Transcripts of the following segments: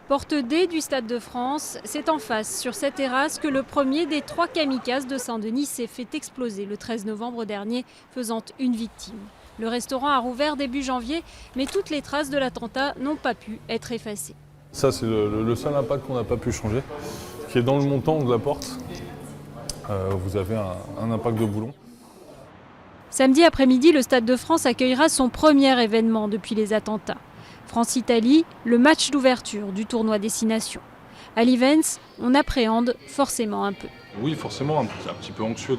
Porte D du Stade de France, c'est en face, sur cette terrasse, que le premier des 3 kamikazes de Saint-Denis s'est fait exploser le 13 novembre dernier, faisant une victime. Le restaurant a rouvert début janvier, mais toutes les traces de l'attentat n'ont pas pu être effacées. Ça, c'est le seul impact qu'on n'a pas pu changer, qui est dans le montant de la porte. Vous avez un impact de boulon. Samedi après-midi, le Stade de France accueillera son premier événement depuis les attentats. France-Italie, le match d'ouverture du tournoi Destination. À l'Ivens, on appréhende forcément un peu. Oui, forcément, un petit peu anxieux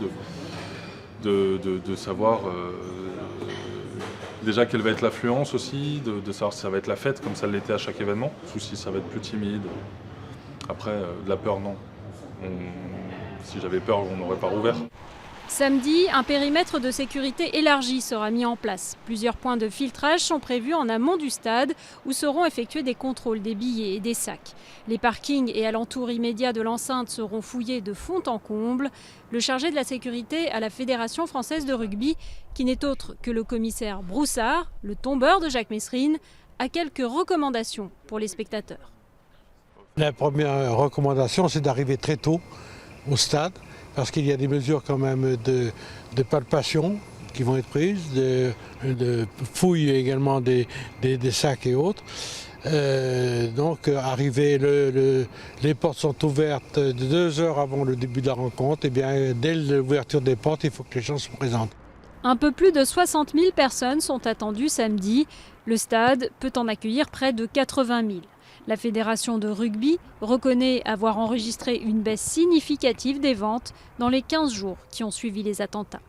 de savoir déjà quelle va être l'affluence aussi, de savoir si ça va être la fête comme ça l'était à chaque événement, ou si ça va être plus timide. Après, de la peur, non. Si j'avais peur, on n'aurait pas rouvert. Samedi, un périmètre de sécurité élargi sera mis en place. Plusieurs points de filtrage sont prévus en amont du stade où seront effectués des contrôles des billets et des sacs. Les parkings et alentours immédiats de l'enceinte seront fouillés de fond en comble. Le chargé de la sécurité à la Fédération française de rugby, qui n'est autre que le commissaire Broussard, le tombeur de Jacques Messrine, a quelques recommandations pour les spectateurs. La première recommandation, c'est d'arriver très tôt au stade, parce qu'il y a des mesures quand même de palpation qui vont être prises, de fouilles également des sacs et autres. Donc arriver, les portes sont ouvertes 2 heures avant le début de la rencontre. Et bien dès l'ouverture des portes, il faut que les gens se présentent. Un peu plus de 60 000 personnes sont attendues samedi. Le stade peut en accueillir près de 80 000. La Fédération de rugby reconnaît avoir enregistré une baisse significative des ventes dans les 15 jours qui ont suivi les attentats.